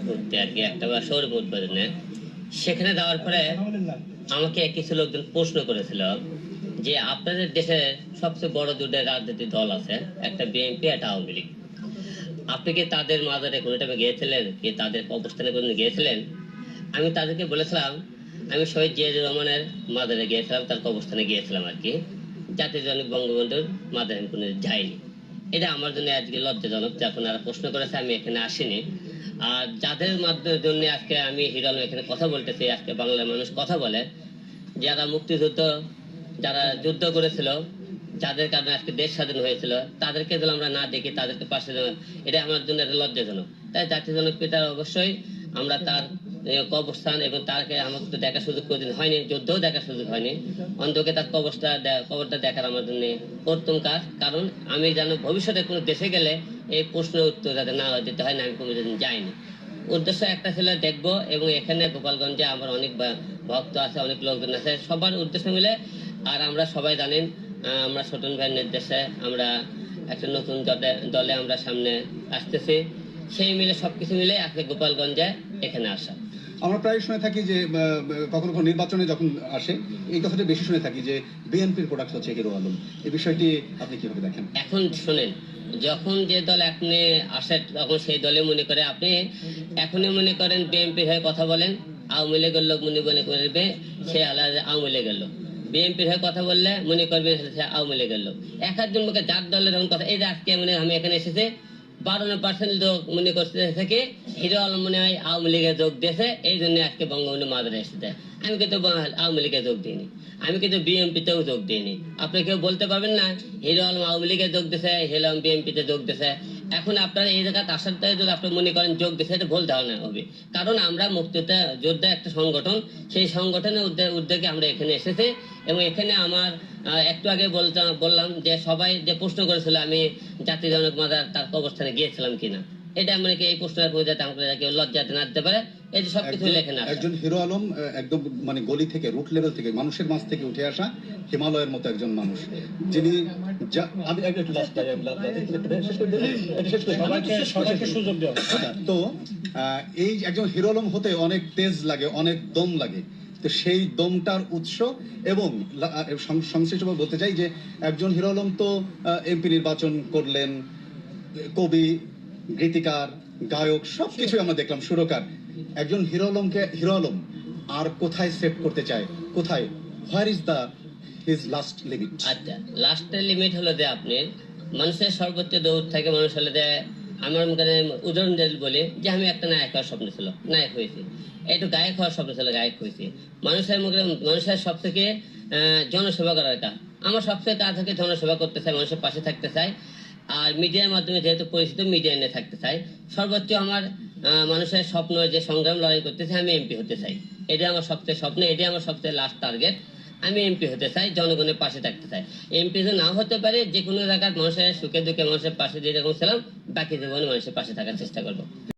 ঘুরতে আর কি একটা শহর উদ্বোধনে। সেখানে যাওয়ার পরে আমাকে কিছু লোকজন প্রশ্ন করেছিল যে আপনাদের দেশে সবচেয়ে বড় দুটো রাজনৈতিক দল আছে, একটা বিএনপি, একটা আওয়ামী লীগ। আপনি কি তাদের মাঝারে কোনো টাইমে গিয়েছিলেন, কি তাদের অবস্থানে কোনো গিয়েছিলেন? আমি তাদেরকে বলেছিলাম আমি শহীদ জিয়াউর রহমানের মাজারে গিয়েছিলাম, তার কবরস্থানে গিয়েছিলাম আর কি। জাতির জনক বঙ্গবন্ধুর মাজারে আমি কোনো যাইনি। এটা আমার জন্য আজকে লজ্জাজনক, যখন আর প্রশ্ন করেছে আমি এখানে আসিনি। আর যাদের মাধ্যমের জন্য আজকে আমি হিরো আলম এখানে কথা বলতেছি, আজকে বাংলার মানুষ কথা বলে, যারা মুক্তিযুদ্ধ, যারা যুদ্ধ করেছিল, যাদের কারণে আজকে দেশ স্বাধীন হয়েছিল, তাদেরকে যদি আমরা না দেখি, তাদেরকে পাশে, এটা আমার জন্য একটা লজ্জাজনক। তাই জাতির জনক পিতার অবশ্যই আমরা তার কবরস্থান এবং তাকে আমাকে তো দেখার সুযোগ কোনোদিন হয়নি, যুদ্ধও দেখার সুযোগ হয়নি, অন্ধকে তার কবরটা দেখার আমার জন্য প্রথম কাজ। কারণ আমি জানো ভবিষ্যতে কোনো দেশে গেলে এই প্রশ্নের উত্তর যাতে না দিতে হয় না, আমি কোনোদিন যাইনি। উদ্দেশ্য একটা ছিল দেখবো, এবং এখানে গোপালগঞ্জে আমার অনেক ভক্ত আছে, অনেক লোকজন আছে, সবার উদ্দেশ্য মিলে। আর আমরা সবাই জানেন আমরা ছোটন ভাইয়ের নির্দেশে আমরা একটা নতুন দলে আমরা সামনে আসতেছি, সেই মিলে সবকিছু মিলে আজকে গোপালগঞ্জে এখানে আসা। আমরা প্রায় শুনে থাকি যে কখনো কখনো নির্বাচনে যখন আসে এই কথাটা বেশি শুনে থাকি যে বিএনপির প্রোডাক্ট হচ্ছে হিরো আলম। এই বিষয়টি আপনি কিভাবে দেখেন? এখন শুনেন, যখন যে দল আপনি আসে তখন সেই দলে মনে করে, আপনি এখনই মনে করেন বিএনপির হয়ে কথা বলেন, আওয়ামী লীগের লোক মনে করবে সে আলাদা আওয়ামী লীগের লোক, বিএনপির হয়ে কথা বললে মনে করবে সে আওয়ামী লীগের লোক। এক একজন মুখে যার দলের কথা। এই যে আজকে আমি এখানে এসেছে 52% লোক মনে করতে থেকে হিরো আলম মনে হয় আওয়ামী লীগে যোগ দিয়েছে, এই জন্য আজকে বঙ্গবন্ধু মাজারে এসেছে। আমি কিন্তু আওয়ামী লীগে যোগ দিইনি, আমি কিন্তু বিএনপিতেও যোগ দিইনি। আপনি কেউ বলতে পারবেন না হিরো আলম আওয়ামী লীগে যোগ দিয়েছে, হিরো আলম বিএনপিতে যোগ দিয়েছে। এখন আপনারা এই জায়গাতে আসার যদি আপনি মনে করেন যোগ দিয়েছে, এটা ভুল ধারণা হবে। কারণ আমরা মুক্তিযুদ্ধ যোদ্ধা একটা সংগঠন, সেই সংগঠনের উদ্যোগে আমরা এখানে এসেছি। এবং এখানে আমার একটু আগে বললাম যে সবাই যে প্রশ্ন করেছিল আমি জাতির জনক মাজার তার কবরস্থানে গিয়েছিলাম কিনা, এটা আমরা কি এই প্রশ্নের করে যাতে আমরা কেউ লজ্জাতে না দিতে পারে, এই যে সবকিছু লেখেন। একজন হিরো আলম একদম মানে গলি থেকে, রুট লেভেল থেকে, মানুষের মাঝ থেকে উঠে আসা হিমালয়ের মতো একজন মানুষ, যিনি আমি একটু তো এই একজন হিরো আলম হতে অনেক তেজ লাগে, অনেক দম লাগে। তো সেই দমটার উৎস এবং সংশ্লিষ্টভাবে বলতে চাই যে একজন হিরো আলম তো এমপি নির্বাচন করলেন, কবি, গীতিকার, গায়ক, সবকিছু আমরা দেখলাম, সুরকার। একজন হিরো আলম আর কোথায় সেট করতে চায়, কোথায়, where is the his last limit? আচ্ছা, লাস্ট লিমিট হলো যে আপনি মানুষের সর্বোচ্চ দৌড় থাকে মানুষ হলে যে আমার মুখে উদাহরণ বলে যে আমি একটা নায়ক হওয়ার স্বপ্ন ছিল, নায়ক হয়েছি। একটু গায়ক হওয়ার স্বপ্ন ছিল, গায়ক হয়েছি। মানুষের মুখে মানুষের সব থেকে জনসেবা করার কাজ। আমার সবচেয়ে কাজ থেকে জনসেবা করতে চাই, মানুষের পাশে থাকতে চাই। আর মিডিয়ার মাধ্যমে যেহেতু পরিচিত, মিডিয়া নিয়ে থাকতে চাই। সর্বোচ্চ আমার মানুষের স্বপ্ন যে সংগ্রাম লড়াই করতে চাই, আমি এমপি হতে চাই। এটা আমার সবচেয়ে স্বপ্ন, এটাই আমার সবচেয়ে লাস্ট টার্গেট। আমি এমপি হতে চাই, জনগণের পাশে থাকতে চাই। এমপি তো নাও হতে পারে, যে কোনো জায়গায় মানুষের সুখে দুঃখে মানুষের পাশে যেরকম ছিলাম, বাকি জীবনে মানুষের পাশে থাকার চেষ্টা করবো।